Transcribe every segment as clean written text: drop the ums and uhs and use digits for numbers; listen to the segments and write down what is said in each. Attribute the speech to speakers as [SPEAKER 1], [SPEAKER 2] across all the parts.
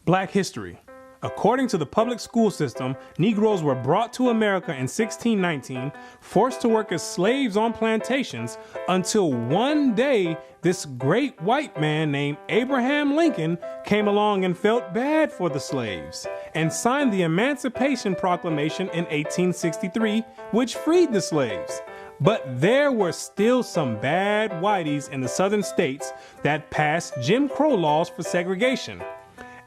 [SPEAKER 1] Black history. According to the public school system, Negroes were brought to America in 1619, forced to work as slaves on plantations, until one day this great white man named Abraham Lincoln came along and felt bad for the slaves and signed the Emancipation Proclamation in 1863, which freed the slaves. But there were still some bad whiteys in the southern states that passed Jim Crow laws for segregation.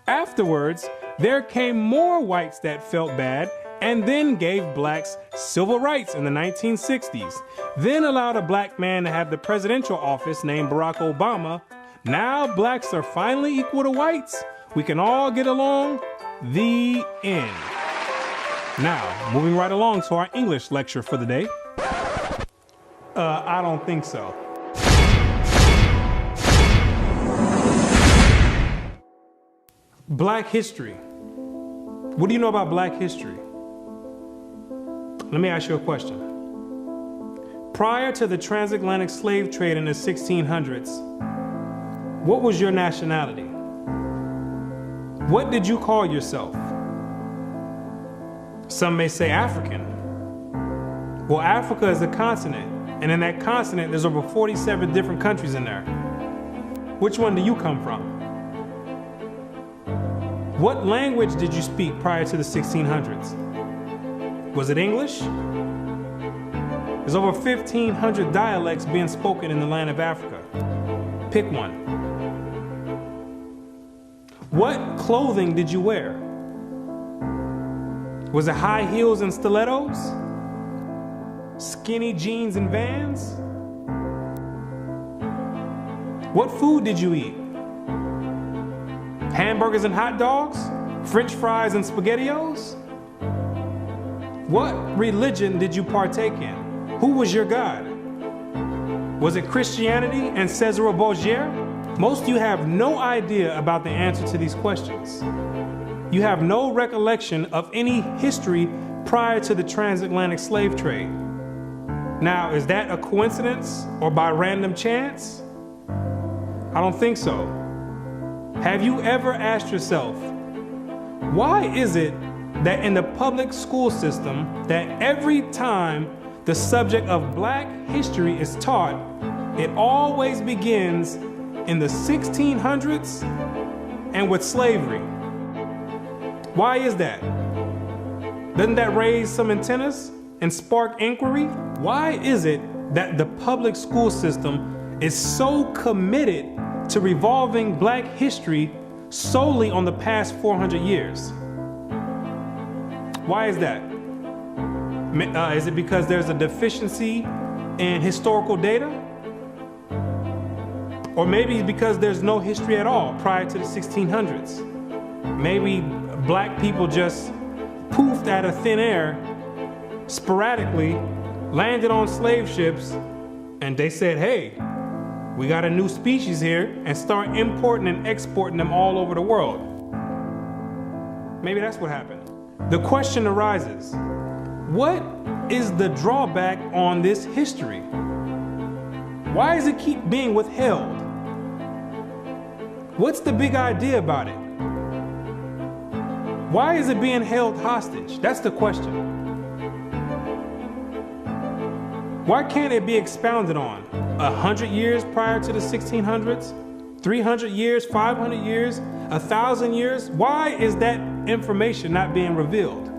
[SPEAKER 1] Afterwards, there came more whites that felt bad and then gave blacks civil rights in the 1960s, then allowed a black man to have the presidential office named Barack Obama. Now blacks are finally equal to whites. We can all get along. The end. Now, moving right along to our English lecture for the day. I don't think so. Black history. What do you know about Black history? Let me ask you a question. Prior to the transatlantic slave trade in the 1600s, what was your nationality? What did you call yourself? Some may say African. Well, Africa is a continent, and in that continent, there's over 47 different countries in there. Which one do you come from? What language did you speak prior to the 1600s? Was it English? There's over 1,500 dialects being spoken in the land of Africa. Pick one. What clothing did you wear? Was it high heels and stilettos? Skinny jeans and Vans? What food did you eat? Hamburgers and hot dogs? French fries and SpaghettiOs? What religion did you partake in? Who was your God? Was it Christianity and Cesare Borgia? Most of you have no idea about the answer to these questions. You have no recollection of any history prior to the transatlantic slave trade. Now, is that a coincidence or by random chance? I don't think so. Have you ever asked yourself, why is it that in the public school system that every time the subject of Black history is taught, it always begins in the 1600s and with slavery? Why is that? Doesn't that raise some antennas and spark inquiry? Why is it that the public school system is so committed to revolving Black history solely on the past 400 years? Why is that? Is it because there's a deficiency in historical data? Or maybe because there's no history at all prior to the 1600s? Maybe Black people just poofed out of thin air, sporadically, landed on slave ships, and they said, hey, we got a new species here, and start importing and exporting them all over the world. Maybe that's what happened. The question arises, what is the drawback on this history? Why does it keep being withheld? What's the big idea about it? Why is it being held hostage? That's the question. Why can't it be expounded on? 100 years prior to the 1600s? 300 years, 500 years, 1,000 years? Why is that information not being revealed?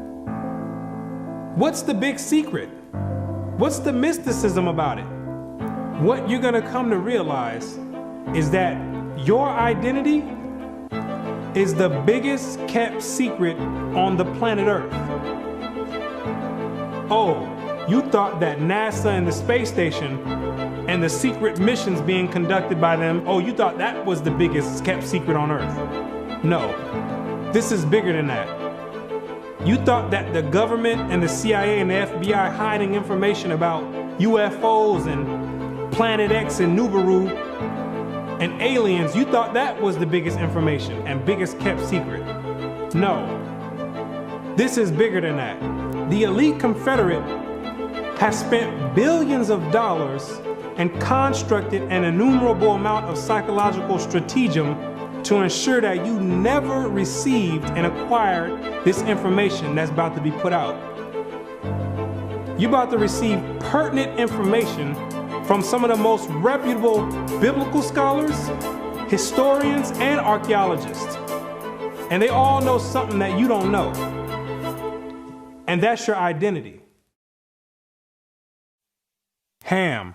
[SPEAKER 1] What's the big secret? What's the mysticism about it? What you're gonna come to realize is that your identity is the biggest kept secret on the planet Earth. Oh, you thought that NASA and the space station and the secret missions being conducted by them, oh, you thought that was the biggest kept secret on Earth. No, this is bigger than that. You thought that the government and the CIA and the FBI hiding information about UFOs and Planet X and Nibiru and aliens, you thought that was the biggest information and biggest kept secret. No, this is bigger than that. The elite Confederate has spent billions of dollars and constructed an innumerable amount of psychological stratagem to ensure that you never received and acquired this information that's about to be put out. You're about to receive pertinent information from some of the most reputable biblical scholars, historians, and archaeologists. And they all know something that you don't know. And that's your identity. Ham,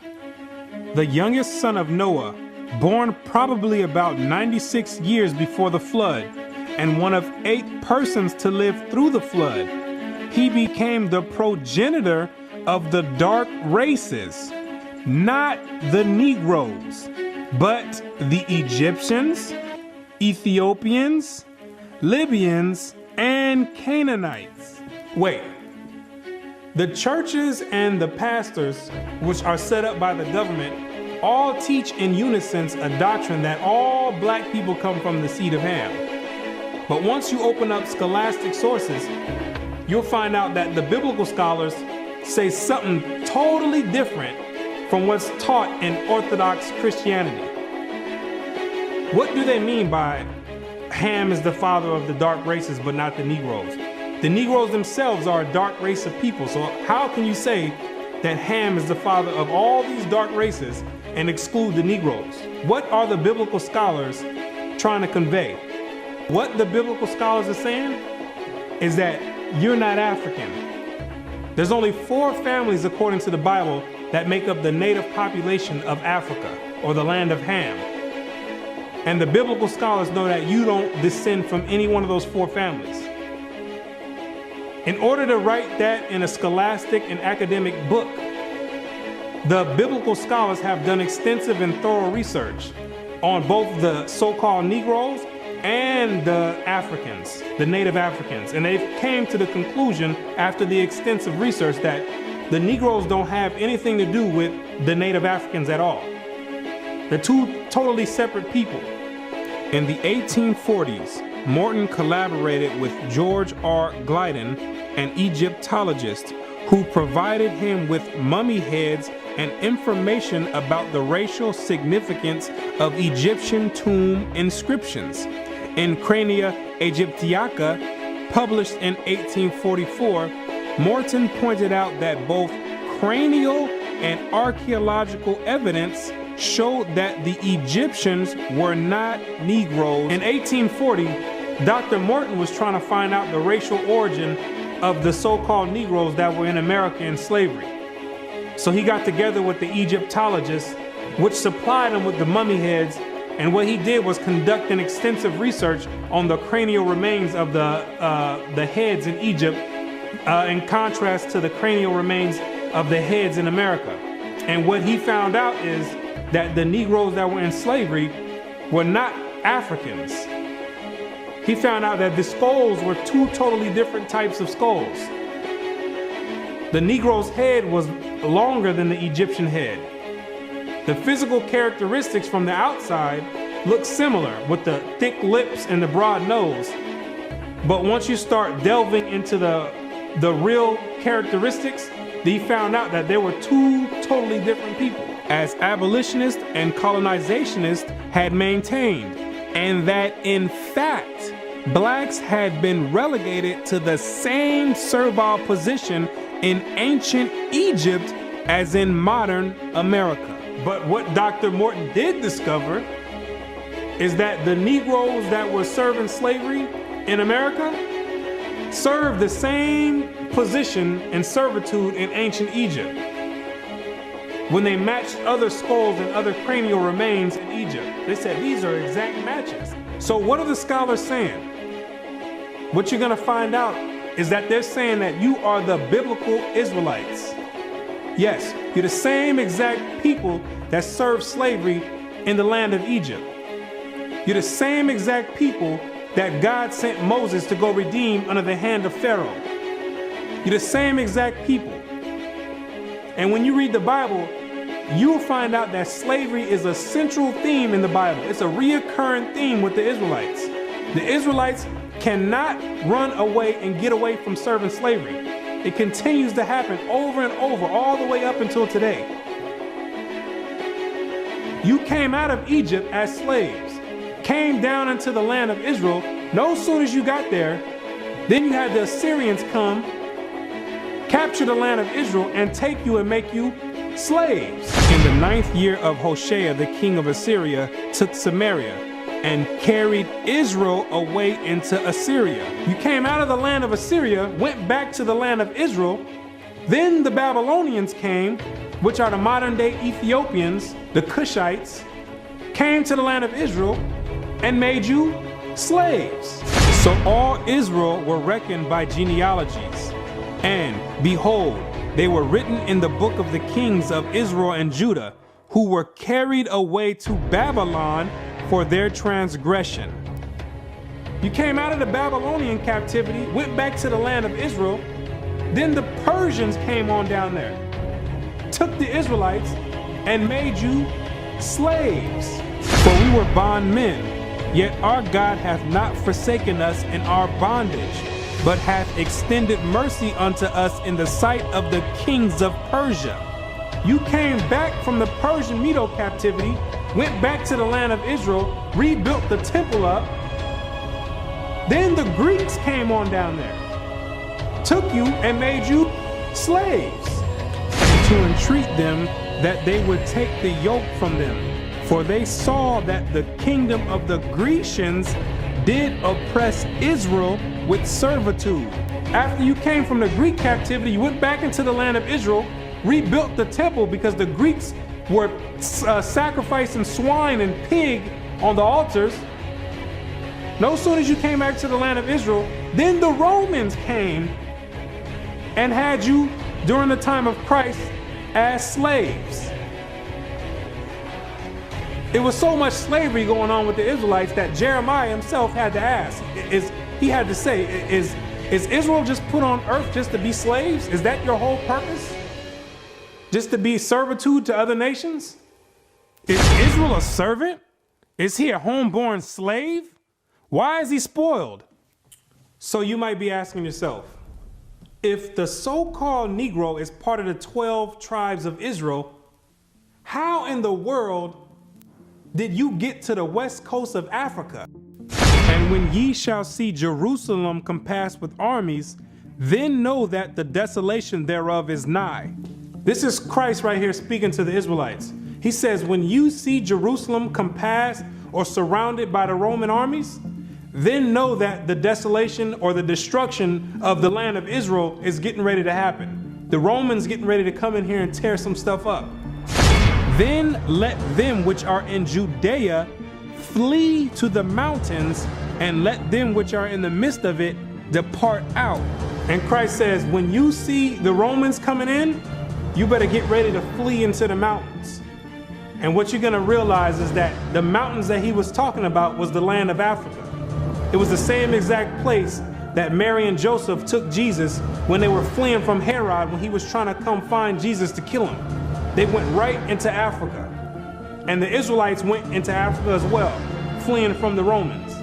[SPEAKER 1] the youngest son of Noah, born probably about 96 years before the flood, and one of 8 persons to live through the flood. He became the progenitor of the dark races, not the Negroes, but the Egyptians, Ethiopians, Libyans, and Canaanites. Wait, the churches and the pastors, which are set up by the government, all teach in unison a doctrine that all black people come from the seed of Ham. But once you open up scholastic sources, you'll find out that the biblical scholars say something totally different from what's taught in Orthodox Christianity. What do they mean by Ham is the father of the dark races but not the Negroes? The Negroes themselves are a dark race of people, so how can you say that Ham is the father of all these dark races and exclude the Negroes? What are the biblical scholars trying to convey? What the biblical scholars are saying is that you're not African. There's only 4 families, according to the Bible, that make up the native population of Africa, or the land of Ham. And the biblical scholars know that you don't descend from any one of those 4 families. In order to write that in a scholastic and academic book, the biblical scholars have done extensive and thorough research on both the so-called Negroes and the Africans, the native Africans. And they came to the conclusion after the extensive research that the Negroes don't have anything to do with the native Africans at all. They're 2 totally separate people. In the 1840s, Morton collaborated with George R. Gliddon, an Egyptologist, who provided him with mummy heads and information about the racial significance of Egyptian tomb inscriptions. In Crania Egyptiaca, published in 1844, Morton pointed out that both cranial and archaeological evidence showed that the Egyptians were not Negroes. In 1840, Dr. Morton was trying to find out the racial origin of the so-called Negroes that were in America in slavery. So he got together with the Egyptologists, which supplied him with the mummy heads, and what he did was conduct an extensive research on the cranial remains of the heads in Egypt, in contrast to the cranial remains of the heads in America. And what he found out is that the Negroes that were in slavery were not Africans. He found out that the skulls were 2 totally different types of skulls. The Negro's head was longer than the Egyptian head. The physical characteristics from the outside look similar, with the thick lips and the broad nose. But once you start delving into the real characteristics, he found out that there were 2 totally different people, as abolitionists and colonizationists had maintained, and that in fact, blacks had been relegated to the same servile position in ancient Egypt as in modern America. But what Dr. Morton did discover is that the Negroes that were serving slavery in America served the same position and servitude in ancient Egypt when they matched other skulls and other cranial remains in Egypt. They said these are exact matches. So what are the scholars saying? What you're gonna find out is that they're saying that you are the biblical Israelites. Yes, you're the same exact people that served slavery in the land of Egypt. You're the same exact people that God sent Moses to go redeem under the hand of Pharaoh. You're the same exact people. And when you read the Bible, you'll find out that slavery is a central theme in the Bible. It's a reoccurring theme with the Israelites. The Israelites cannot run away and get away from serving slavery. It continues to happen over and over, all the way up until today. You came out of Egypt as slaves. came down into the land of Israel. No sooner as you got there, then you had the Assyrians come, capture the land of Israel, and take you and make you slaves. In the 9th year of Hoshea, the king of Assyria took Samaria and carried Israel away into Assyria. You came out of the land of Assyria, went back to the land of Israel. Then the Babylonians came, which are the modern day Ethiopians, the Cushites, came to the land of Israel and made you slaves. So all Israel were reckoned by genealogies, and behold, they were written in the book of the kings of Israel and Judah, who were carried away to Babylon for their transgression. You came out of the Babylonian captivity, went back to the land of Israel. Then the Persians came on down there, took the Israelites and made you slaves. For we were bondmen, yet our God hath not forsaken us in our bondage, but hath extended mercy unto us in the sight of the kings of Persia. You came back from the Persian Medo captivity, went back to the land of Israel, rebuilt the temple up. Then the Greeks came on down there, took you and made you slaves, to entreat them that they would take the yoke from them. For they saw that the kingdom of the Grecians did oppress Israel with servitude. After you came from the Greek captivity, you went back into the land of Israel, rebuilt the temple because the Greeks were sacrificing swine and pig on the altars. No sooner as you came back to the land of Israel, then the Romans came and had you during the time of Christ as slaves. It was so much slavery going on with the Israelites that Jeremiah himself had to ask, is Israel just put on earth just to be slaves? Is that your whole purpose? Just to be servitude to other nations? Is Israel a servant? Is he a homeborn slave? Why is he spoiled? So you might be asking yourself, if the so-called Negro is part of the 12 tribes of Israel, how in the world did you get to the west coast of Africa? And when ye shall see Jerusalem compassed with armies, then know that the desolation thereof is nigh. This is Christ right here speaking to the Israelites. He says, when you see Jerusalem compassed or surrounded by the Roman armies, then know that the desolation or the destruction of the land of Israel is getting ready to happen. The Romans getting ready to come in here and tear some stuff up. Then let them which are in Judea flee to the mountains, and let them which are in the midst of it depart out. And Christ says, when you see the Romans coming in, you better get ready to flee into the mountains. And what you're gonna realize is that the mountains that he was talking about was the land of Africa. It was the same exact place that Mary and Joseph took Jesus when they were fleeing from Herod when he was trying to come find Jesus to kill him. They went right into Africa. And the Israelites went into Africa as well, fleeing from the Romans.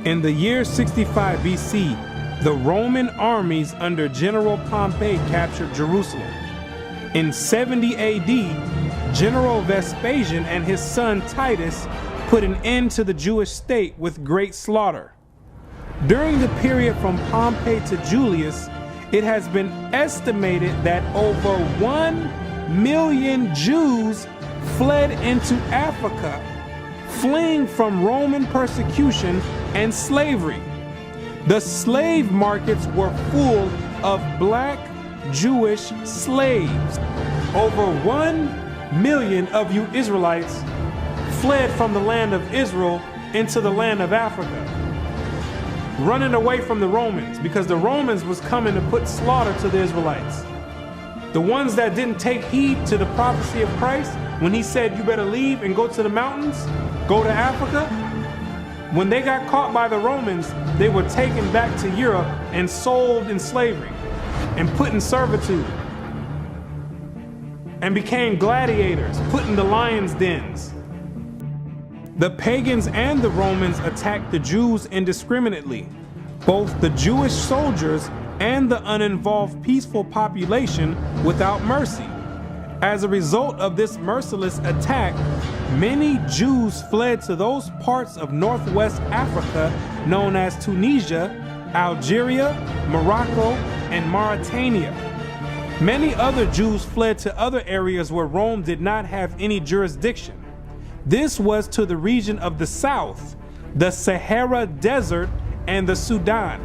[SPEAKER 1] In the year 65 BC, the Roman armies under General Pompey captured Jerusalem. In 70 AD, General Vespasian and his son Titus put an end to the Jewish state with great slaughter. During the period from Pompey to Julius, it has been estimated that over 1 million Jews fled into Africa, fleeing from Roman persecution and slavery. The slave markets were full of black Jewish slaves. Over 1 million of you Israelites fled from the land of Israel into the land of Africa, running away from the Romans because the Romans was coming to put slaughter to the Israelites. The ones that didn't take heed to the prophecy of Christ when he said you better leave and go to the mountains, go to Africa, when they got caught by the Romans, they were taken back to Europe and sold in slavery and put in servitude and became gladiators, put in the lions' dens. The pagans and the Romans attacked the Jews indiscriminately. Both the Jewish soldiers and the uninvolved peaceful population without mercy. As a result of this merciless attack, Many Jews fled to those parts of Northwest Africa known as Tunisia, Algeria, Morocco, and Mauritania. Many other Jews fled to other areas where Rome did not have any jurisdiction. This was to the region of the south, the Sahara Desert, and the Sudan.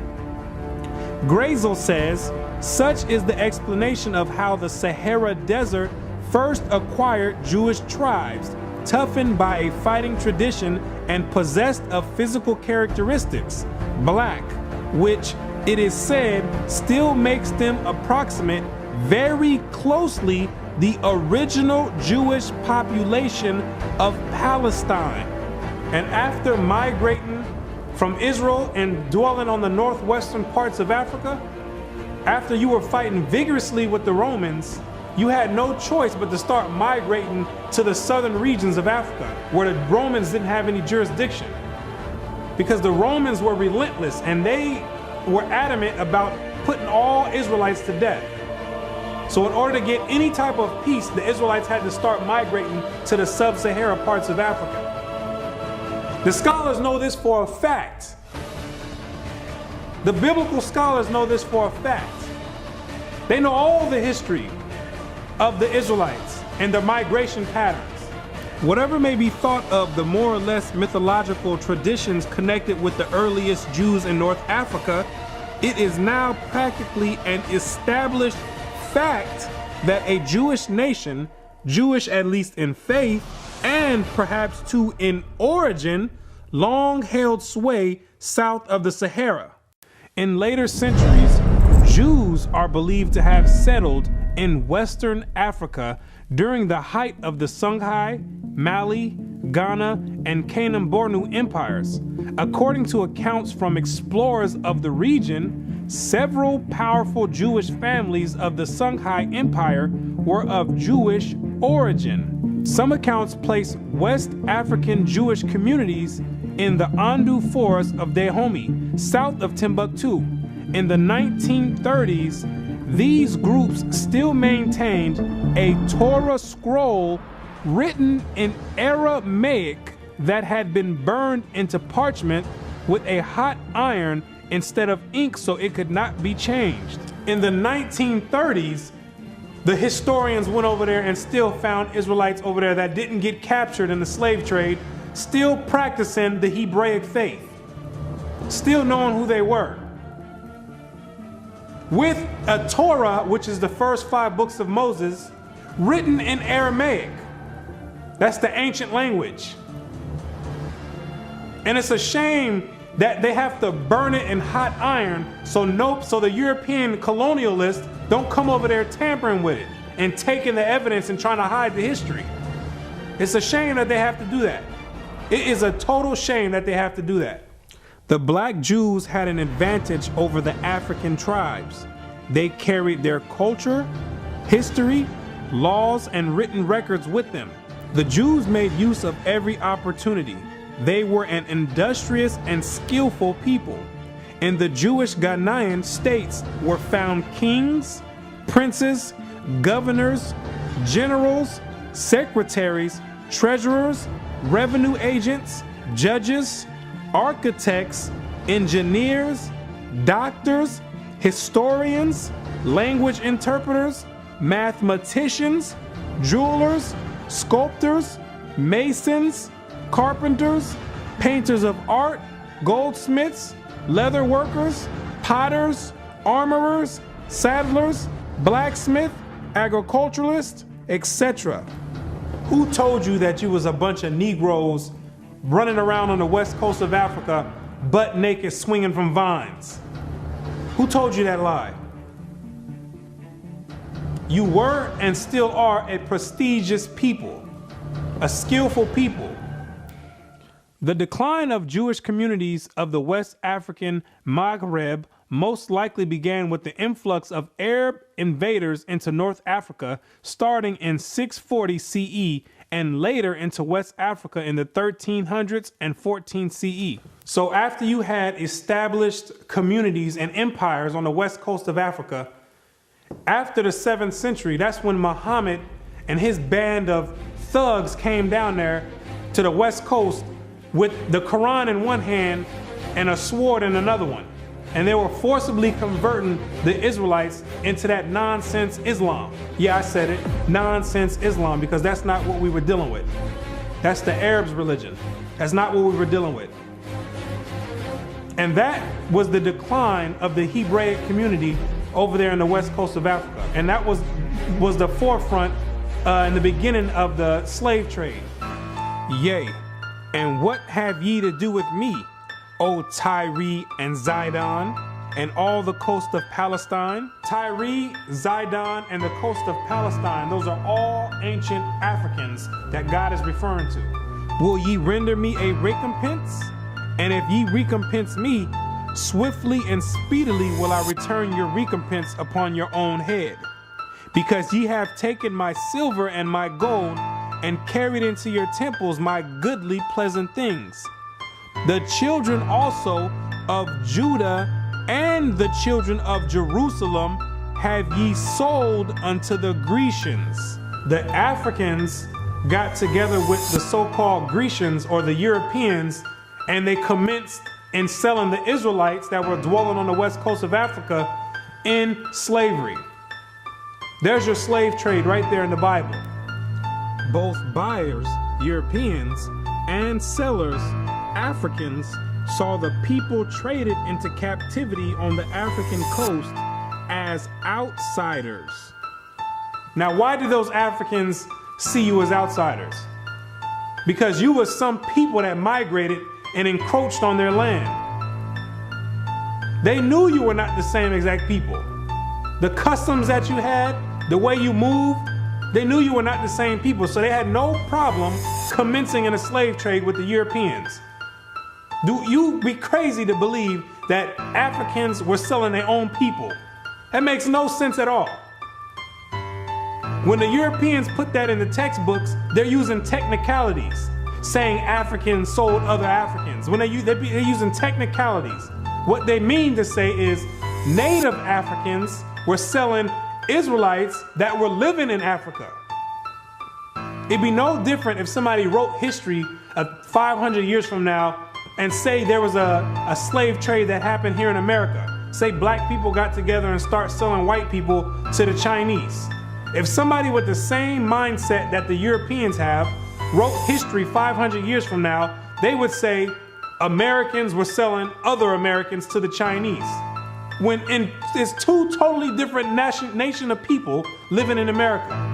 [SPEAKER 1] Grazel says, such is the explanation of how the Sahara Desert first acquired Jewish tribes, toughened by a fighting tradition and possessed of physical characteristics, black, which it is said still makes them approximate very closely the original Jewish population of Palestine. And after migrating from Israel and dwelling on the northwestern parts of Africa, after you were fighting vigorously with the Romans, you had no choice but to start migrating to the southern regions of Africa, where the Romans didn't have any jurisdiction. Because the Romans were relentless and they were adamant about putting all Israelites to death. So in order to get any type of peace, the Israelites had to start migrating to the sub-Sahara parts of Africa. The scholars know this for a fact. The biblical scholars know this for a fact. They know all the history of the Israelites and their migration patterns. Whatever may be thought of the more or less mythological traditions connected with the earliest Jews in North Africa, it is now practically an established fact that a Jewish nation, Jewish at least in faith and perhaps too in origin, long held sway south of the Sahara. In later centuries, Jews are believed to have settled in Western Africa during the height of the Songhai, Mali, Ghana, and Kanem-Bornu empires. According to accounts from explorers of the region, several powerful Jewish families of the Songhai Empire were of Jewish origin. Some accounts place West African Jewish communities in the Andu Forest of Dahomey, south of Timbuktu. In the 1930s, these groups still maintained a Torah scroll written in Aramaic that had been burned into parchment with a hot iron instead of ink so it could not be changed. In the 1930s, the historians went over there and still found Israelites over there that didn't get captured in the slave trade, still practicing the Hebraic faith, still knowing who they were. With a Torah, which is the first 5 books of Moses, written in Aramaic. That's the ancient language. And it's a shame that they have to burn it in hot iron so the European colonialists don't come over there tampering with it and taking the evidence and trying to hide the history. It's a shame that they have to do that. It is a total shame that they have to do that. The black Jews had an advantage over the African tribes. They carried their culture, history, laws, and written records with them. The Jews made use of every opportunity. They were an industrious and skillful people. In the Jewish Ghanaian states were found kings, princes, governors, generals, secretaries, treasurers, revenue agents, judges, architects, engineers, doctors, historians, language interpreters, mathematicians, jewelers, sculptors, masons, carpenters, painters of art, goldsmiths, leather workers, potters, armorers, saddlers, blacksmith, agriculturalists, etc. Who told you that you was a bunch of Negroes running around on the west coast of Africa, butt naked, swinging from vines? Who told you that lie? You were and still are a prestigious people, a skillful people. The decline of Jewish communities of the West African Maghreb most likely began with the influx of Arab invaders into North Africa starting in 640 CE and later into West Africa in the 1300s and 14 CE. So after you had established communities and empires on the west coast of Africa, after the 7th century, that's when Muhammad and his band of thugs came down there to the West Coast with the Quran in one hand and a sword in another one. And they were forcibly converting the Israelites into that nonsense Islam. Yeah, I said it, nonsense Islam, because that's not what we were dealing with. That's the Arabs' religion. That's not what we were dealing with. And that was the decline of the Hebraic community over there in the west coast of Africa. And that was the forefront in the beginning of the slave trade. Yea, and what have ye to do with me, O Tyre and Zidon, and all the coast of Palestine? Tyre, Zidon, and the coast of Palestine, those are all ancient Africans that God is referring to. Will ye render me a recompense? And if ye recompense me, swiftly and speedily will I return your recompense upon your own head. Because ye have taken my silver and my gold, and carried into your temples my goodly pleasant things. The children also of Judah and the children of Jerusalem have ye sold unto the Grecians. The Africans got together with the so-called Grecians or the Europeans, and they commenced in selling the Israelites that were dwelling on the west coast of Africa in slavery. There's your slave trade right there in the Bible. Both buyers, Europeans, and sellers, Africans, saw the people traded into captivity on the African coast as outsiders. Now, why did those Africans see you as outsiders? Because you were some people that migrated and encroached on their land. They knew you were not the same exact people. The customs that you had, the way you moved, they knew you were not the same people, so they had no problem commencing in a slave trade with the Europeans. Do you be crazy to believe that Africans were selling their own people? That makes no sense at all. When the Europeans put that in the textbooks, they're using technicalities, saying Africans sold other Africans. When they're using technicalities, what they mean to say is native Africans were selling Israelites that were living in Africa. It'd be no different if somebody wrote history of 500 years from now and say there was a slave trade that happened here in America. Say black people got together and start selling white people to the Chinese. If somebody with the same mindset that the Europeans have wrote history 500 years from now, they would say Americans were selling other Americans to the Chinese. When it's two totally different nation of people living in America.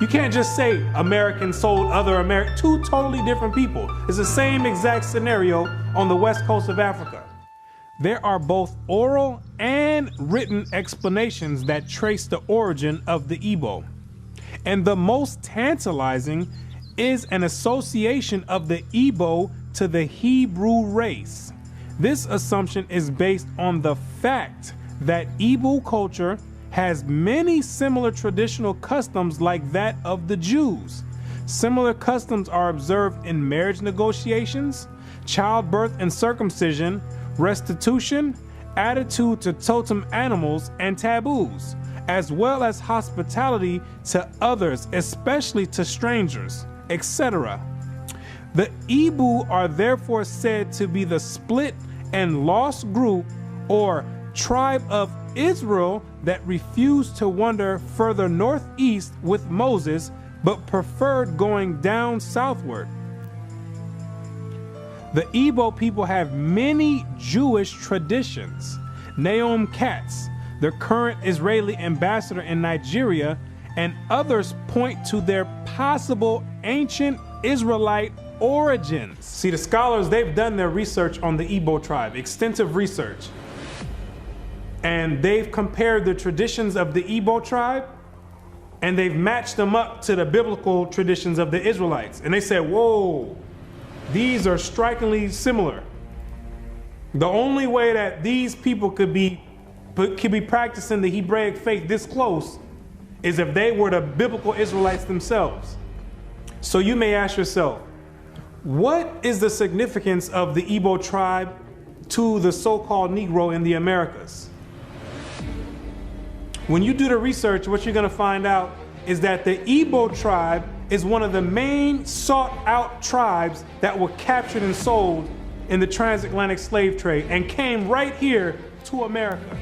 [SPEAKER 1] You can't just say Americans sold other Americans. Two totally different people. It's the same exact scenario on the west coast of Africa. There are both oral and written explanations that trace the origin of the Igbo. And the most tantalizing is an association of the Igbo to the Hebrew race. This assumption is based on the fact that Igbo culture has many similar traditional customs like that of the Jews. Similar customs are observed in marriage negotiations, childbirth and circumcision, restitution, attitude to totem animals and taboos, as well as hospitality to others, especially to strangers, etc. The Igbo are therefore said to be the split and lost group or tribe of Israel that refused to wander further northeast with Moses, but preferred going down southward. The Igbo people have many Jewish traditions. Naomi Katz, the current Israeli ambassador in Nigeria, and others point to their possible ancient Israelite origins. See, the scholars, they've done their research on the Igbo tribe, extensive research. And they've compared the traditions of the Igbo tribe and they've matched them up to the biblical traditions of the Israelites. And they said, whoa, these are strikingly similar. The only way that these people could be practicing the Hebraic faith this close is if they were the biblical Israelites themselves. So you may ask yourself, what is the significance of the Igbo tribe to the so-called Negro in the Americas? When you do the research, what you're going to find out is that the Igbo tribe is one of the main sought-out tribes that were captured and sold in the transatlantic slave trade and came right here to America.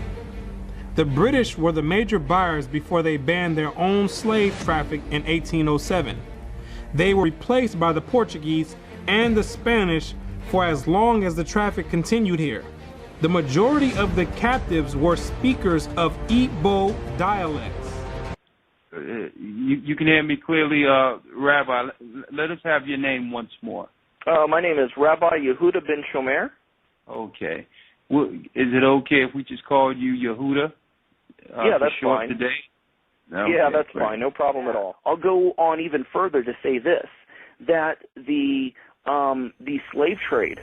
[SPEAKER 1] The British were the major buyers before they banned their own slave traffic in 1807. They were replaced by the Portuguese and the Spanish for as long as the traffic continued here. The majority of the captives were speakers of Igbo dialects.
[SPEAKER 2] You can hear me clearly, Rabbi. Let us have your name once more.
[SPEAKER 3] My name is Rabbi Yehuda ben Shomer.
[SPEAKER 2] Okay. Well, is it okay if we just called you Yehuda?
[SPEAKER 3] Yeah, that's fine.
[SPEAKER 2] Today? Okay,
[SPEAKER 3] yeah, that's
[SPEAKER 2] great.
[SPEAKER 3] fine. No problem at all. I'll go on even further to say this, that the slave trade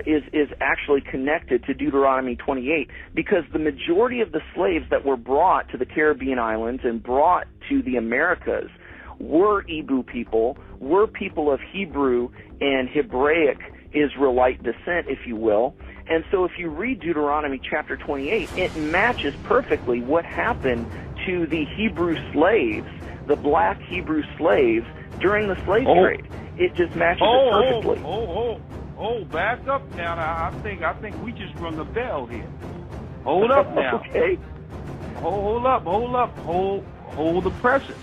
[SPEAKER 3] is actually connected to Deuteronomy 28, because the majority of the slaves that were brought to the Caribbean islands and brought to the Americas were Hebrew people, were people of Hebrew and Hebraic Israelite descent, if you will. And so if you read Deuteronomy chapter 28, it matches perfectly what happened to the Hebrew slaves, the black Hebrew slaves, during the slave trade. It just matches it perfectly.
[SPEAKER 2] Back up now. I think we just rung a bell here. Hold up now.
[SPEAKER 3] Okay.
[SPEAKER 2] Hold up. Hold the presses.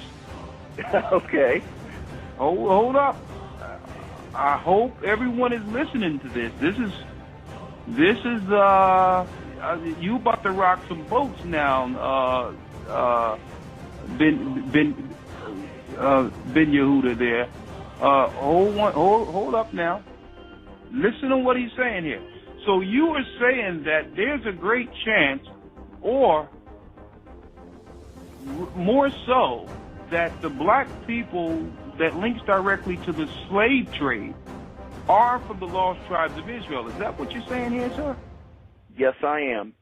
[SPEAKER 3] Okay.
[SPEAKER 2] Hold up. I hope everyone is listening to this. This is you about to rock some boats now, Ben Yehuda there. Hold up now. Listen to what he's saying here. So you are saying that there's a great chance, or more so, that the black people that links directly to the slave trade are from the lost tribes of Israel. Is that what you're saying here, sir?
[SPEAKER 3] Yes, I am.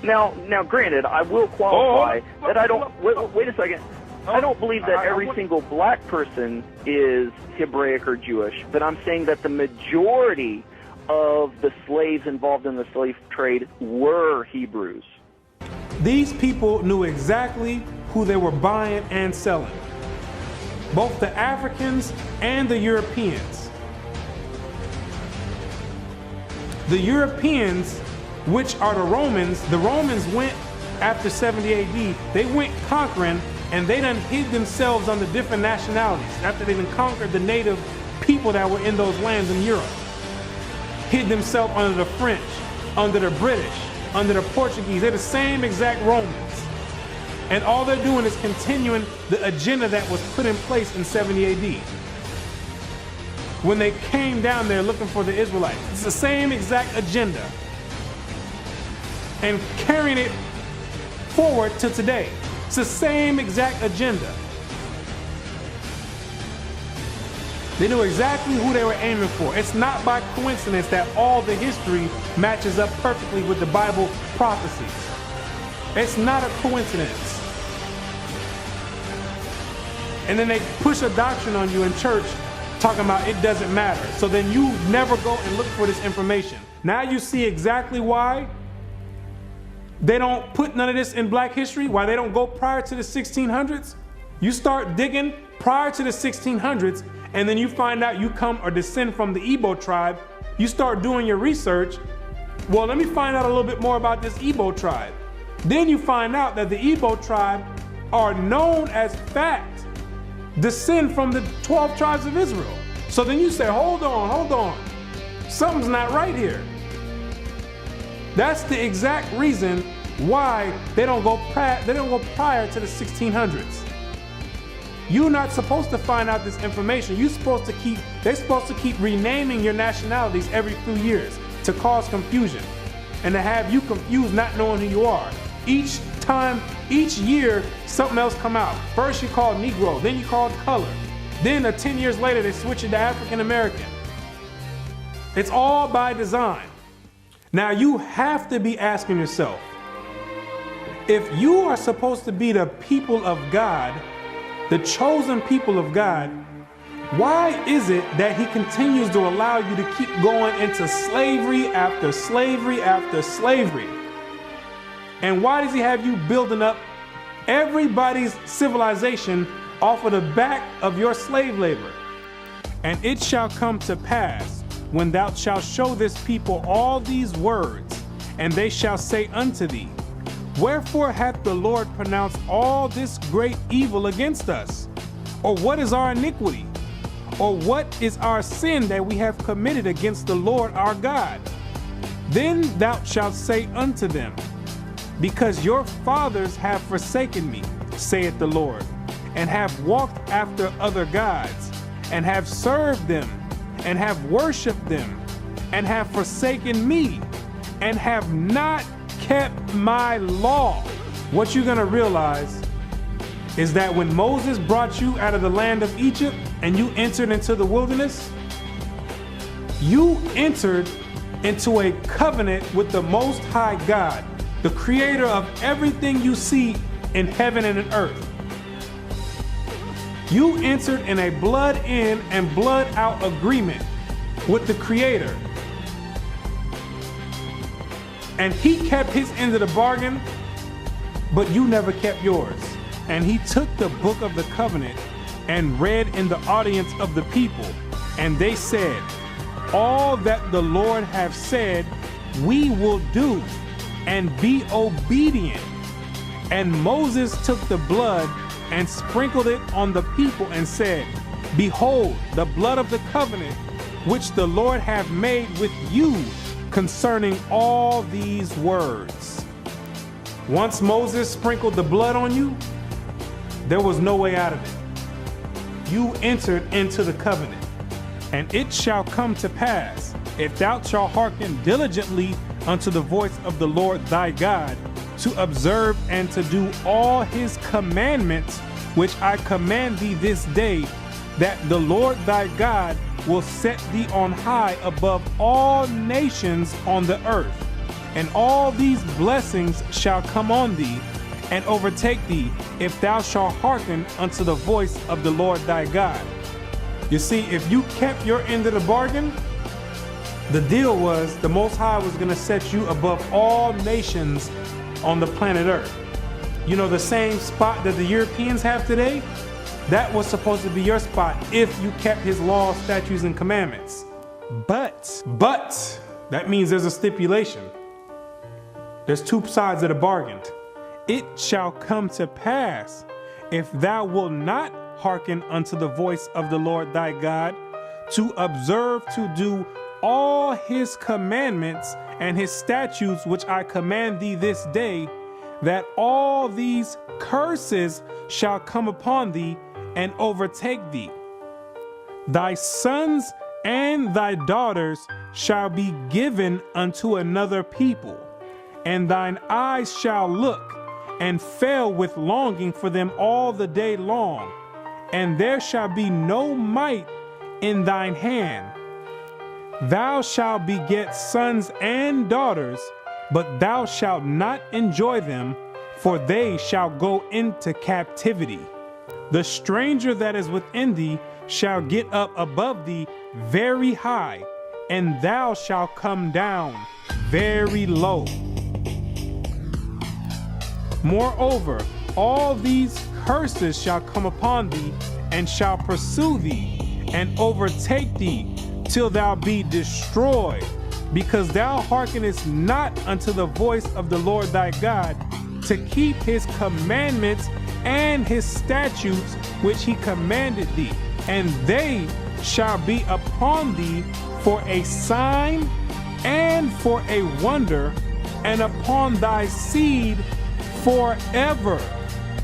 [SPEAKER 3] Now, granted, I will qualify that I don't. Wait a second. I don't believe that every single black person is Hebraic or Jewish, but I'm saying that the majority of the slaves involved in the slave trade were Hebrews.
[SPEAKER 1] These people knew exactly who they were buying and selling, both the Africans and the Europeans. The Europeans, which are the Romans went after 70 AD, they went conquering, and they done hid themselves under different nationalities after they done conquered the native people that were in those lands in Europe. Hid themselves under the French, under the British, under the Portuguese. They're the same exact Romans. And all they're doing is continuing the agenda that was put in place in 70 AD. When they came down there looking for the Israelites. It's the same exact agenda. And carrying it forward to today. It's the same exact agenda. They knew exactly who they were aiming for. It's not by coincidence that all the history matches up perfectly with the Bible prophecies. It's not a coincidence. And then they push a doctrine on you in church talking about it doesn't matter. So then you never go and look for this information. Now you see exactly why they don't put none of this in black history, why they don't go prior to the 1600s. You start digging prior to the 1600s, and then you find out you come or descend from the Igbo tribe. You start doing your research. Well, let me find out a little bit more about this Igbo tribe. Then you find out that the Igbo tribe are known as fact descend from the 12 tribes of Israel. So then you say, hold on. Something's not right here. That's the exact reason why they don't go prior to the 1600s. You're not supposed to find out this information. They're supposed to keep renaming your nationalities every few years to cause confusion and to have you confused not knowing who you are. Each year, something else come out. First you called Negro, then you called color. Then 10 years later, they switch it to African American. It's all by design. Now you have to be asking yourself, if you are supposed to be the people of God, the chosen people of God, why is it that he continues to allow you to keep going into slavery after slavery after slavery? And why does he have you building up everybody's civilization off of the back of your slave labor. And it shall come to pass, when thou shalt show this people all these words, and they shall say unto thee, wherefore hath the Lord pronounced all this great evil against us? Or what is our iniquity? Or what is our sin that we have committed against the Lord our God? Then thou shalt say unto them, because your fathers have forsaken me, saith the Lord, and have walked after other gods, and have served them, and have worshipped them, and have forsaken me, and have not kept my law. What you're gonna realize is that when Moses brought you out of the land of Egypt and you entered into the wilderness, you entered into a covenant with the Most High God, the creator of everything you see in heaven and in earth. You entered in a blood in and blood out agreement with the creator. And he kept his end of the bargain, but you never kept yours. And he took the book of the covenant and read in the audience of the people. And they said, all that the Lord hath said, we will do, and be obedient. And Moses took the blood and sprinkled it on the people and said, behold, the blood of the covenant, which the Lord hath made with you concerning all these words. Once Moses sprinkled the blood on you, there was no way out of it. You entered into the covenant. And it shall come to pass, if thou shalt hearken diligently unto the voice of the Lord thy God, to observe and to do all his commandments, which I command thee this day, that the Lord thy God will set thee on high above all nations on the earth. And all these blessings shall come on thee and overtake thee, if thou shalt hearken unto the voice of the Lord thy God. You see, if you kept your end of the bargain, the deal was the Most High was going to set you above all nations on the planet Earth. You know, the same spot that the Europeans have today, that was supposed to be your spot if you kept his laws, statutes, and commandments. But, that means there's a stipulation. There's two sides of the bargain. It shall come to pass, if thou wilt not hearken unto the voice of the Lord thy God, to observe to do all his commandments and his statutes which I command thee this day, that all these curses shall come upon thee and overtake thee. Thy sons and thy daughters shall be given unto another people, and thine eyes shall look and fail with longing for them all the day long. And there shall be no might in thine hand. Thou shalt beget sons and daughters, but thou shalt not enjoy them, for they shall go into captivity. The stranger that is within thee shall get up above thee very high, and thou shalt come down very low. Moreover, all these curses shall come upon thee, and shall pursue thee, and overtake thee, till thou be destroyed, because thou hearkenest not unto the voice of the Lord thy God, to keep his commandments and his statutes which he commanded thee. And they shall be upon thee for a sign and for a wonder, and upon thy seed forever,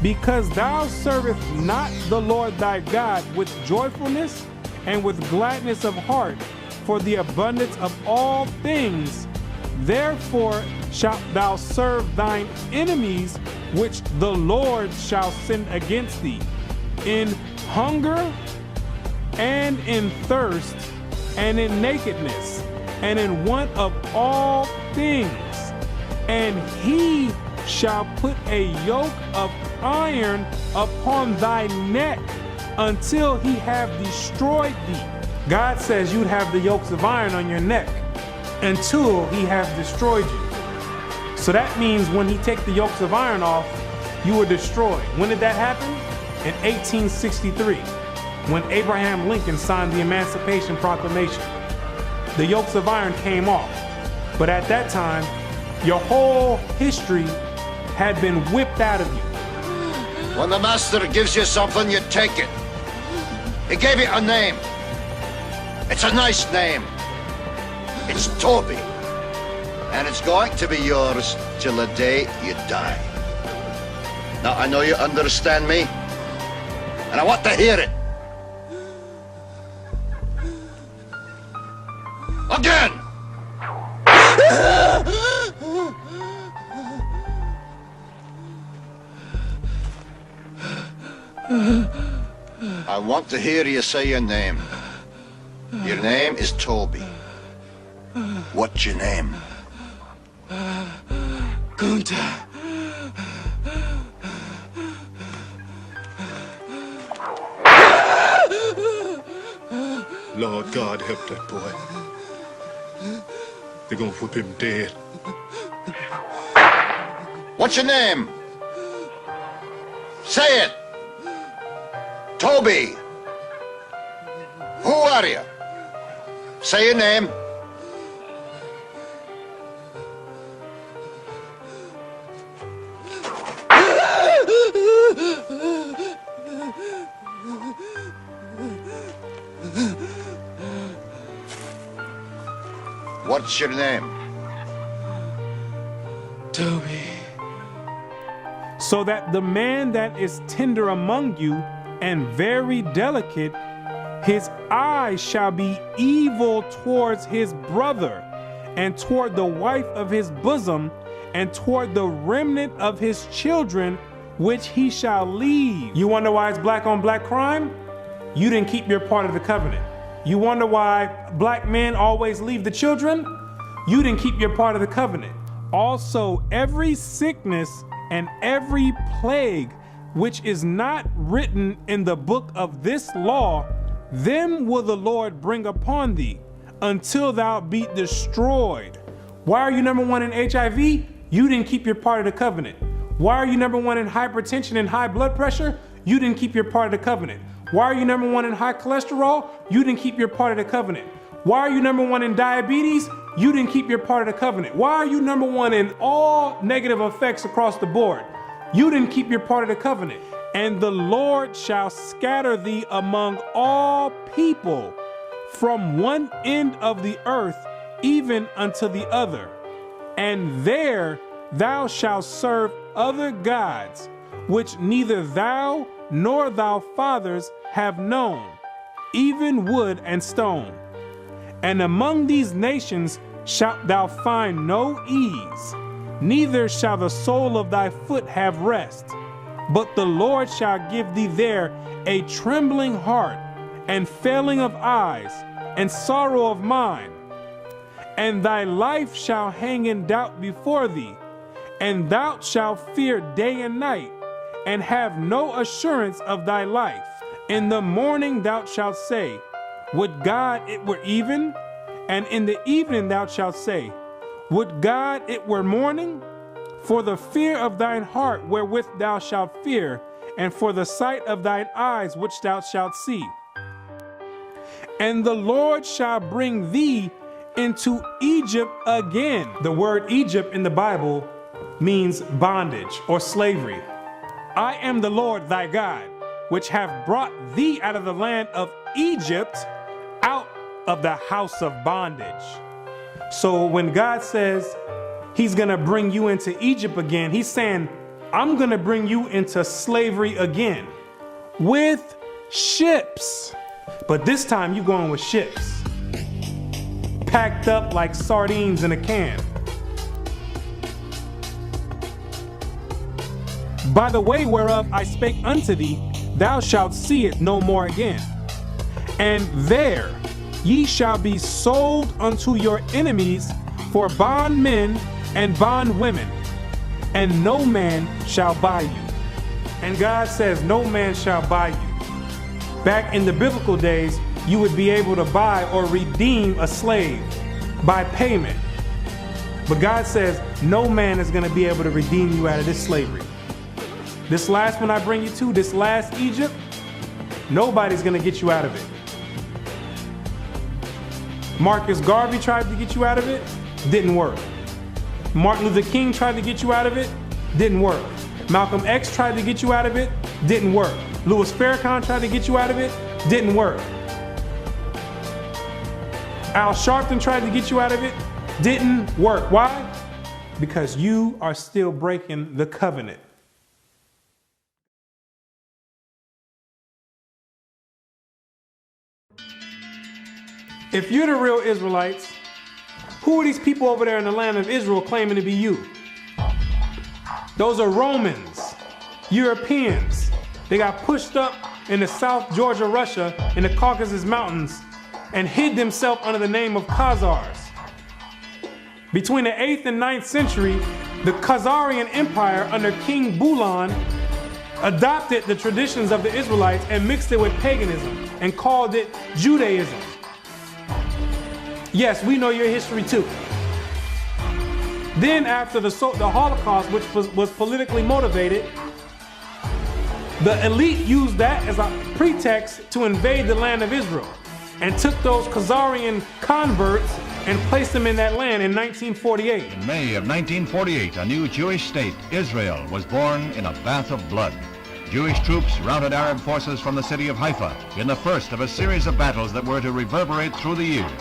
[SPEAKER 1] because thou servest not the Lord thy God with joyfulness and with gladness of heart for the abundance of all things. Therefore shalt thou serve thine enemies, which the Lord shall send against thee, in hunger and in thirst and in nakedness and in want of all things. And he shall put a yoke of iron upon thy neck until he have destroyed thee. God says you'd have the yokes of iron on your neck until he have destroyed you. So that means when he take the yokes of iron off, you were destroyed. When did that happen? in 1863, when Abraham Lincoln signed the Emancipation Proclamation. The yokes of iron came off, but at that time, your whole history had been whipped out of you.
[SPEAKER 4] When the master gives you something, you take it. He gave it a name. It's a nice name. It's Toby. And it's going to be yours till the day you die. Now, I know you understand me, and I want to hear it. Again! I want to hear you say your name. Your name is Toby. What's your name?
[SPEAKER 5] Kunta.
[SPEAKER 6] Lord God, help that boy. They're gonna whip him dead.
[SPEAKER 4] What's your name? Say it. Toby. Who are you? Say your name. What's your name?
[SPEAKER 5] Toby.
[SPEAKER 1] So that the man that is tender among you and very delicate, his eyes shall be evil towards his brother, and toward the wife of his bosom, and toward the remnant of his children, which he shall leave. You wonder why it's black on black crime? You didn't keep your part of the covenant. You wonder why black men always leave the children? You didn't keep your part of the covenant. Also, every sickness and every plague which is not written in the book of this law, them will the Lord bring upon thee until thou be destroyed. Why are you number one in HIV? You didn't keep your part of the covenant. Why are you number one in hypertension and high blood pressure? You didn't keep your part of the covenant. Why are you number one in high cholesterol? You didn't keep your part of the covenant. Why are you number one in diabetes? You didn't keep your part of the covenant. Why are you number one in all negative effects across the board? You didn't keep your part of the covenant. And the Lord shall scatter thee among all people, from one end of the earth even unto the other. And there thou shalt serve other gods, which neither thou nor thy fathers have known, even wood and stone. And among these nations shalt thou find no ease, neither shall the sole of thy foot have rest. But the Lord shall give thee there a trembling heart, and failing of eyes, and sorrow of mind. And thy life shall hang in doubt before thee, and thou shalt fear day and night, and have no assurance of thy life. In the morning thou shalt say, would God it were even? And in the evening thou shalt say, would God it were morning? For the fear of thine heart wherewith thou shalt fear, and for the sight of thine eyes which thou shalt see. And the Lord shall bring thee into Egypt again. The word Egypt in the Bible means bondage or slavery. I am the Lord thy God, which have brought thee out of the land of Egypt, out of the house of bondage. So when God says he's gonna bring you into Egypt again, he's saying, I'm gonna bring you into slavery again with ships. But this time you're going with ships, packed up like sardines in a can. By the way whereof I spake unto thee, thou shalt see it no more again. And there ye shall be sold unto your enemies for bondmen and bondwomen, and no man shall buy you. And God says no man shall buy you. Back in the biblical days, you would be able to buy or redeem a slave by payment. But God says no man is going to be able to redeem you out of this slavery. This last one I bring you to, this last Egypt, nobody's going to get you out of it. Marcus Garvey tried to get you out of it, didn't work. Martin Luther King tried to get you out of it, didn't work. Malcolm X tried to get you out of it, didn't work. Louis Farrakhan tried to get you out of it, didn't work. Al Sharpton tried to get you out of it, didn't work. Why? Because you are still breaking the covenant. If you're the real Israelites, who are these people over there in the land of Israel claiming to be you? Those are Romans, Europeans. They got pushed up in the South Georgia, Russia, in the Caucasus Mountains, and hid themselves under the name of Khazars. Between the 8th and 9th century, the Khazarian Empire under King Bulan adopted the traditions of the Israelites and mixed it with paganism and called it Judaism. Yes, we know your history too. Then after the Holocaust, which was politically motivated, the elite used that as a pretext to invade the land of Israel and took those Khazarian converts and placed them in that land in 1948.
[SPEAKER 5] In May of 1948, a new Jewish state, Israel, was born in a bath of blood. Jewish troops routed Arab forces from the city of Haifa in the first of a series of battles that were to reverberate through the years.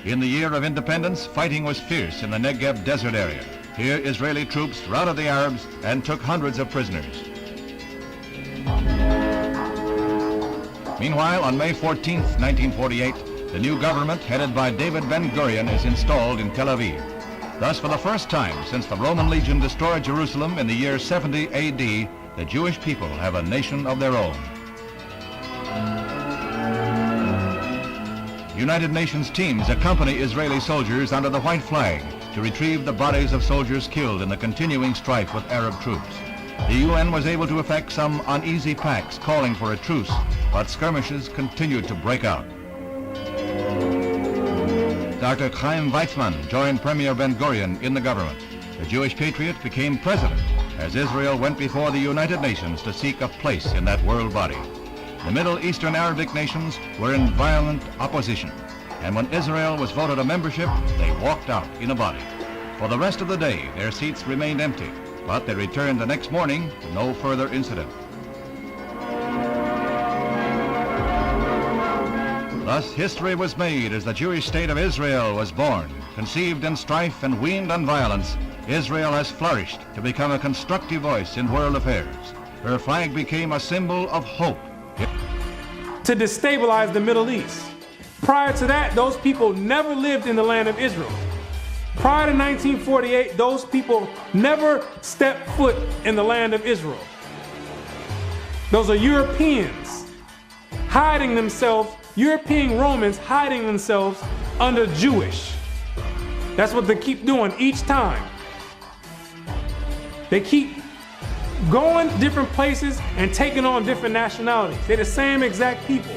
[SPEAKER 5] In the year of independence, fighting was fierce in the Negev desert area. Here, Israeli troops routed the Arabs and took hundreds of prisoners. Meanwhile, on May 14, 1948, the new government headed by David Ben-Gurion is installed in Tel Aviv. Thus, for the first time since the Roman legion destroyed Jerusalem in the year 70 AD, the Jewish people have a nation of their own. United Nations teams accompany Israeli soldiers under the white flag to retrieve the bodies of soldiers killed in the continuing strife with Arab troops. The UN was able to effect some uneasy pacts calling for a truce, but skirmishes continued to break out. Dr. Chaim Weizmann joined Premier Ben-Gurion in the government. The Jewish patriot became president as Israel went before the United Nations to seek a place in that world body. The Middle Eastern Arabic nations were in violent opposition, and when Israel was voted a membership, they walked out in a body. For the rest of the day, their seats remained empty, but they returned the next morning to no further incident. Thus, history was made as the Jewish state of Israel was born. Conceived in strife and weaned on violence, Israel has flourished to become a constructive voice in world affairs. Her flag became a symbol of hope.
[SPEAKER 1] To destabilize the Middle East. Prior to that, those people never lived in the land of Israel. Prior to 1948, those people never stepped foot in the land of Israel. Those are Europeans hiding themselves, European Romans hiding themselves under Jewish. That's what they keep doing each time. They keep going different places and taking on different nationalities. They're the same exact people.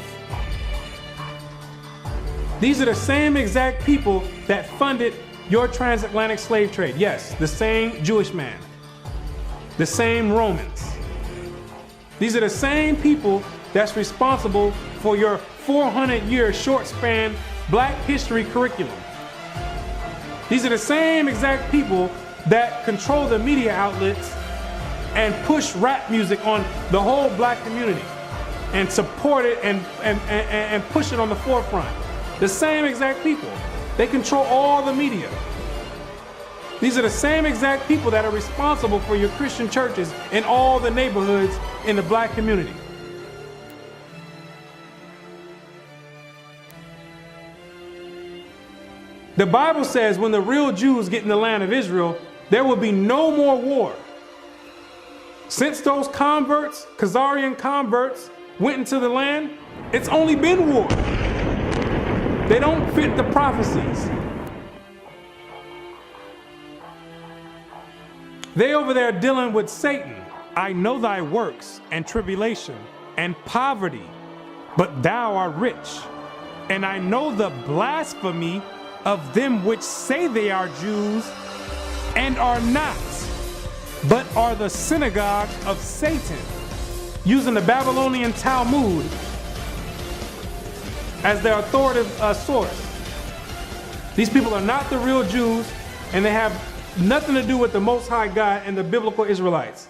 [SPEAKER 1] These are the same exact people that funded your transatlantic slave trade. Yes, the same Jewish man, the same Romans. These are the same people that's responsible for your 400-year short span Black history curriculum. These are the same exact people that control the media outlets and push rap music on the whole Black community and support it and push it on the forefront. The same exact people. They control all the media. These are the same exact people that are responsible for your Christian churches in all the neighborhoods in the Black community. The Bible says when the real Jews get in the land of Israel, there will be no more war. Since those converts, Khazarian converts, went into the land, it's only been war. They don't fit the prophecies. They over there dealing with Satan. I know thy works and tribulation and poverty, but thou art rich. And I know the blasphemy of them which say they are Jews and are not, but are the synagogue of Satan, using the Babylonian Talmud as their authoritative source. These people are not the real Jews, and they have nothing to do with the Most High God and the biblical Israelites.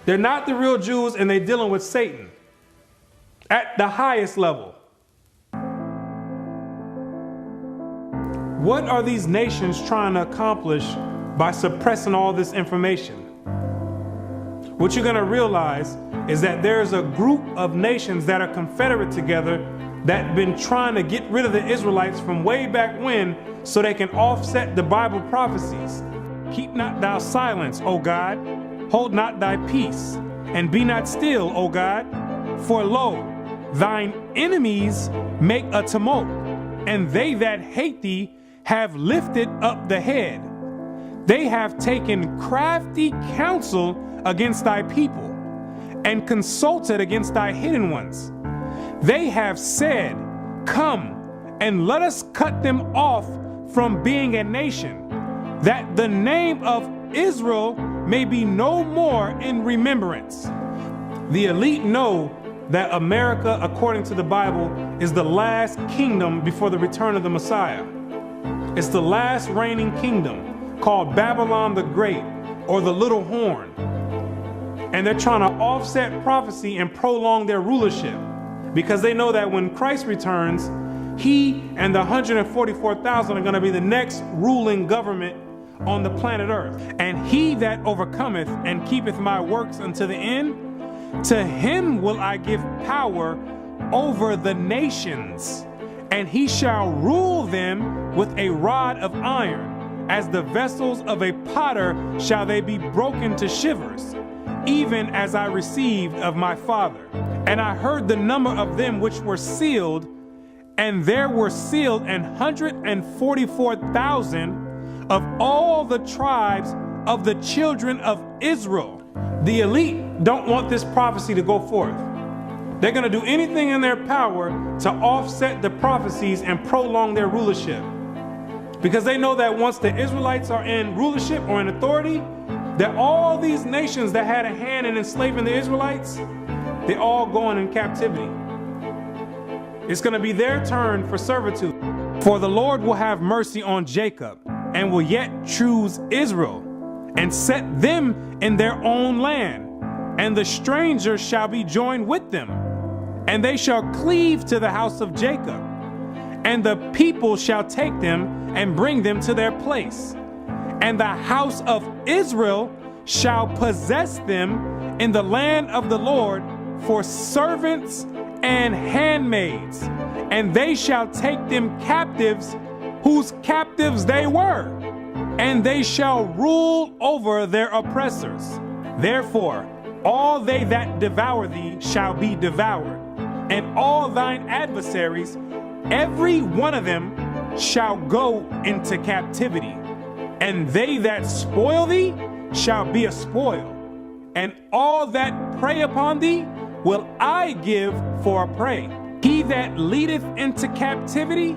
[SPEAKER 1] They're not the real Jews, and they're dealing with Satan at the highest level. What are these nations trying to accomplish by suppressing all this information? What you're going to realize is that there's a group of nations that are confederate together that have been trying to get rid of the Israelites from way back when so they can offset the Bible prophecies. Keep not thou silence, O God, hold not thy peace, and be not still, O God, for lo, thine enemies make a tumult, and they that hate thee have lifted up the head. They have taken crafty counsel against thy people, and consulted against thy hidden ones. They have said, come, and let us cut them off from being a nation, that the name of Israel may be no more in remembrance. The elite know that America, according to the Bible, is the last kingdom before the return of the Messiah. It's the last reigning kingdom, called Babylon the Great, or the Little Horn. And they're trying to offset prophecy and prolong their rulership, because they know that when Christ returns, he and the 144,000 are going to be the next ruling government on the planet Earth. And he that overcometh and keepeth my works unto the end, to him will I give power over the nations, and he shall rule them with a rod of iron. As the vessels of a potter shall they be broken to shivers, even as I received of my Father. And I heard the number of them which were sealed, and there were sealed 144,000 of all the tribes of the children of Israel. The elite don't want this prophecy to go forth. They're going to do anything in their power to offset the prophecies and prolong their rulership, because they know that once the Israelites are in rulership or in authority, that all these nations that had a hand in enslaving the Israelites, they're all going in captivity. It's going to be their turn for servitude. For the Lord will have mercy on Jacob, and will yet choose Israel, and set them in their own land. And the strangers shall be joined with them, and they shall cleave to the house of Jacob. And the people shall take them and bring them to their place. And the house of Israel shall possess them in the land of the Lord for servants and handmaids. And they shall take them captives, whose captives they were, and they shall rule over their oppressors. Therefore, all they that devour thee shall be devoured, and all thine adversaries, every one of them, shall go into captivity. And they that spoil thee shall be a spoil, and all that prey upon thee will I give for a prey. He that leadeth into captivity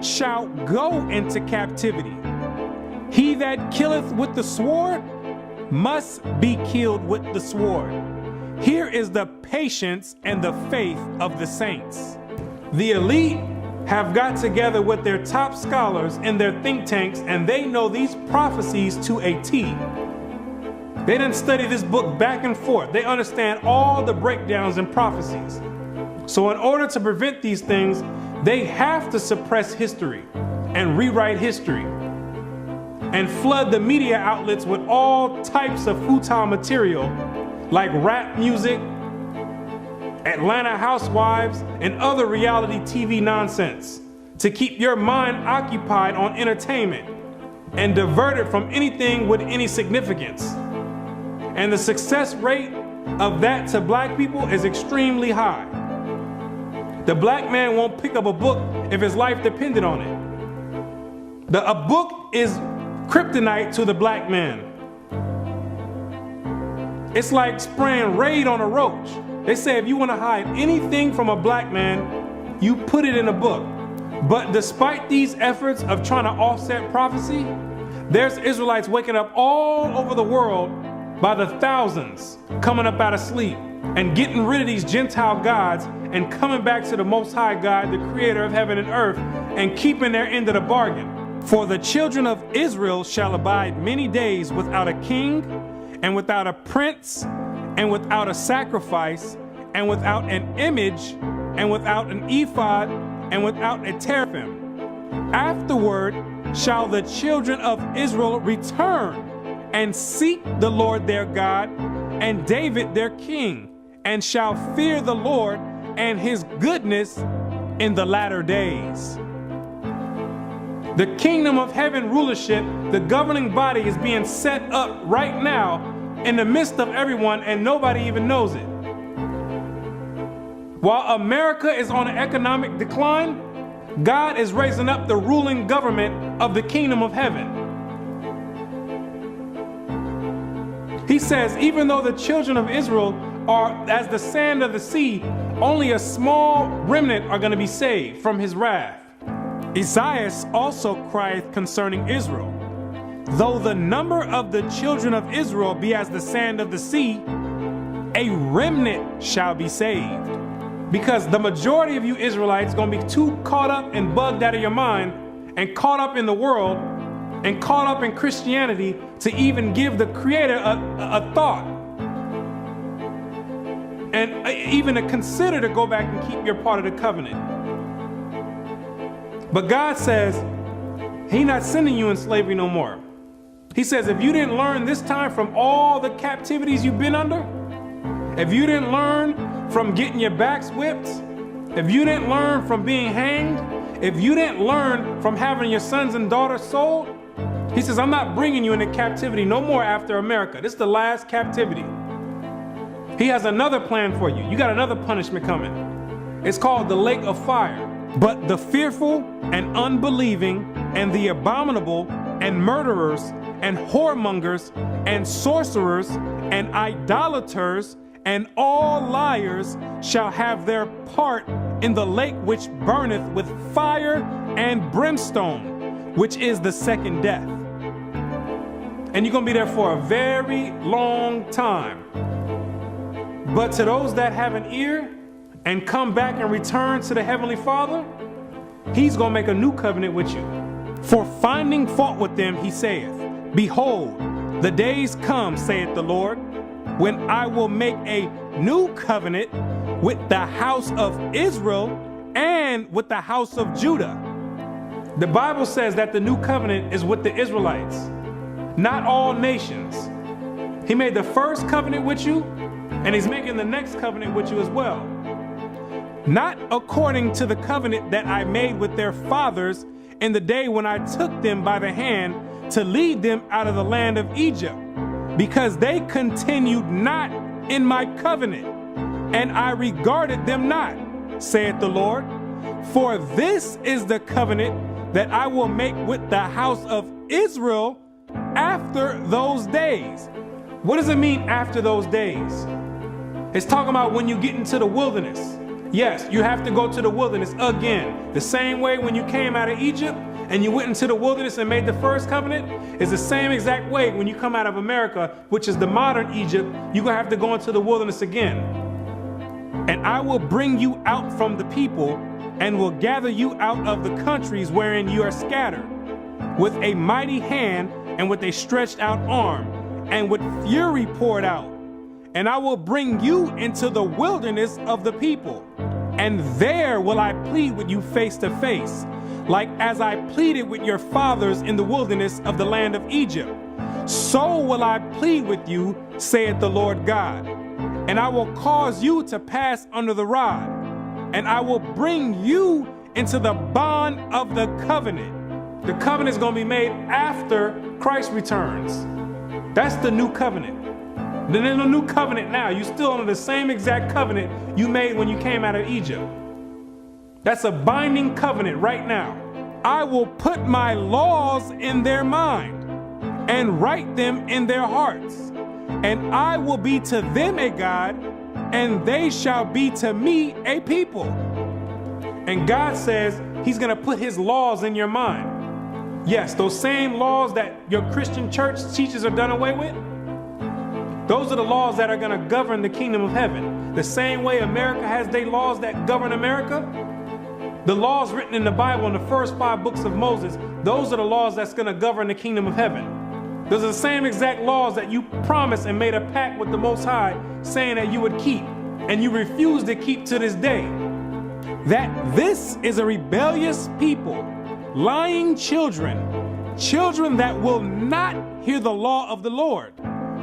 [SPEAKER 1] shall go into captivity. He that killeth with the sword must be killed with the sword. Here is the patience and the faith of the saints. The elite have got together with their top scholars in their think tanks, and they know these prophecies to a T. They didn't study this book back and forth. They understand all the breakdowns and prophecies. So in order to prevent these things, they have to suppress history and rewrite history and flood the media outlets with all types of futile material like rap music, Atlanta Housewives, and other reality TV nonsense to keep your mind occupied on entertainment and diverted from anything with any significance. And the success rate of that to black people is extremely high. The black man won't pick up a book if his life depended on it. A book is kryptonite to the black man. It's like spraying Raid on a roach. They say if you want to hide anything from a black man, you put it in a book. But despite these efforts of trying to offset prophecy, there's Israelites waking up all over the world by the thousands, coming up out of sleep and getting rid of these Gentile gods and coming back to the Most High God, the creator of heaven and earth, and keeping their end of the bargain. For the children of Israel shall abide many days without a king, and without a prince, and without a sacrifice, and without an image, and without an ephod, and without a teraphim. Afterward shall the children of Israel return and seek the Lord their God and David their king, and shall fear the Lord and his goodness in the latter days. The kingdom of heaven rulership, the governing body, is being set up right now in the midst of everyone, and nobody even knows it. While America is on an economic decline, God is raising up the ruling government of the kingdom of heaven. He says, even though the children of Israel are as the sand of the sea, only a small remnant are going to be saved from his wrath. Isaiah also crieth concerning Israel, though the number of the children of Israel be as the sand of the sea, a remnant shall be saved. Because the majority of you Israelites are going to be too caught up and bugged out of your mind and caught up in the world and caught up in Christianity to even give the Creator a thought and even to consider to go back and keep your part of the covenant. But God says He's not sending you in slavery no more. He says if you didn't learn this time from all the captivities you've been under, if you didn't learn from getting your backs whipped, if you didn't learn from being hanged, if you didn't learn from having your sons and daughters sold, He says, I'm not bringing you into captivity no more after America. This is the last captivity. He has another plan for you. You got another punishment coming. It's called the lake of fire. But the fearful and unbelieving and the abominable and murderers and whoremongers and sorcerers and idolaters and all liars shall have their part in the lake which burneth with fire and brimstone, which is the second death. And you're going to be there for a very long time. But to those that have an ear and come back and return to the Heavenly Father, He's going to make a new covenant with you. For finding fault with them, He saith, Behold, the days come, saith the Lord, when I will make a new covenant with the house of Israel and with the house of Judah. The Bible says that the new covenant is with the Israelites, not all nations. He made the first covenant with you, and He's making the next covenant with you as well. Not according to the covenant that I made with their fathers in the day when I took them by the hand to lead them out of the land of Egypt, because they continued not in my covenant, and I regarded them not, saith the Lord. For this is the covenant that I will make with the house of Israel after those days. What does it mean after those days? It's talking about when you get into the wilderness. Yes, you have to go to the wilderness again. The same way when you came out of Egypt and you went into the wilderness and made the first covenant is the same exact way when you come out of America, which is the modern Egypt, you're going to have to go into the wilderness again. And I will bring you out from the people and will gather you out of the countries wherein you are scattered, with a mighty hand and with a stretched out arm and with fury poured out. And I will bring you into the wilderness of the people, and there will I plead with you face to face, like as I pleaded with your fathers in the wilderness of the land of Egypt. So will I plead with you, saith the Lord God. And I will cause you to pass under the rod, and I will bring you into the bond of the covenant. The covenant is going to be made after Christ returns. That's the new covenant. There's no new covenant now. You're still under the same exact covenant you made when you came out of Egypt. That's a binding covenant right now. I will put my laws in their mind and write them in their hearts. And I will be to them a God, and they shall be to me a people. And God says he's going to put his laws in your mind. Yes, those same laws that your Christian church teaches are done away with. Those are the laws that are going to govern the kingdom of heaven. The same way America has their laws that govern America. The laws written in the Bible in the first 5 books of Moses, those are the laws that's going to govern the kingdom of heaven. Those are the same exact laws that you promised and made a pact with the Most High saying that you would keep, and you refuse to keep to this day. That this is a rebellious people, lying children, children that will not hear the law of the Lord,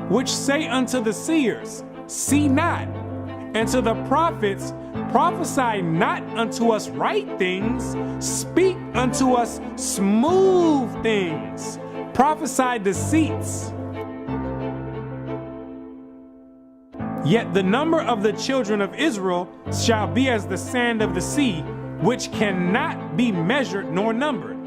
[SPEAKER 1] which say unto the seers, see not, and to the prophets, prophesy not unto us right things, speak unto us smooth things, prophesy deceits. Yet the number of the children of Israel shall be as the sand of the sea, which cannot be measured nor numbered.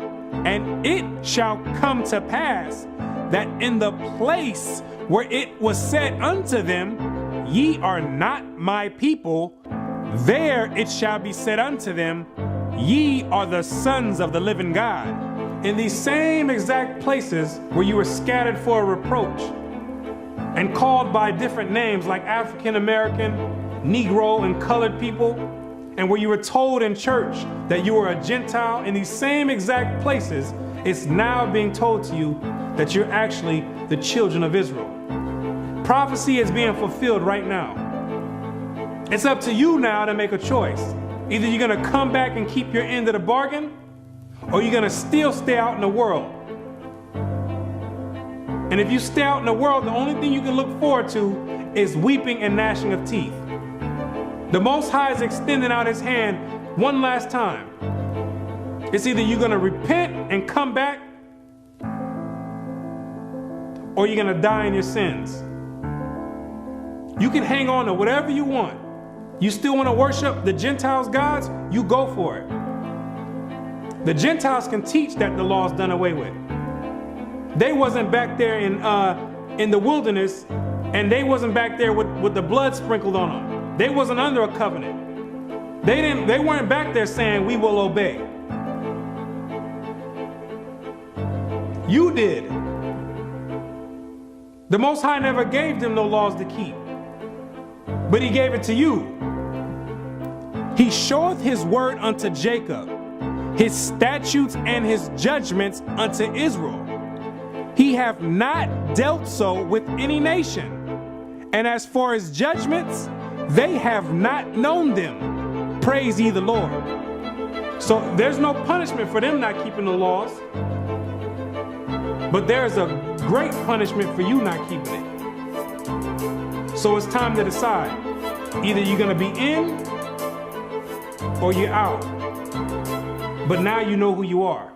[SPEAKER 1] And it shall come to pass that in the place where it was said unto them, ye are not my people, there it shall be said unto them, ye are the sons of the living God. In these same exact places where you were scattered for a reproach and called by different names like African American, Negro, and colored people, and where you were told in church that you were a Gentile, in these same exact places, it's now being told to you that you're actually the children of Israel. Prophecy is being fulfilled right now. It's up to you now to make a choice. Either you're going to come back and keep your end of the bargain, or you're going to still stay out in the world. And if you stay out in the world, the only thing you can look forward to is weeping and gnashing of teeth. The Most High is extending out his hand one last time. It's either you're going to repent and come back, or you're going to die in your sins. You can hang on to whatever you want. You still want to worship the Gentiles' gods? You go for it. The Gentiles can teach that the law's done away with. They wasn't back there in the wilderness, and they wasn't back there with the blood sprinkled on them. They wasn't under a covenant. They weren't back there saying, we will obey. You did. The Most High never gave them no laws to keep, but he gave it to you. He showeth his word unto Jacob, his statutes and his judgments unto Israel. He hath not dealt so with any nation. And as for his judgments, they have not known them. Praise ye the Lord. So there's no punishment for them not keeping the laws. But there's a great punishment for you not keeping it. So it's time to decide. Either you're going to be in or you're out. But now you know who you are.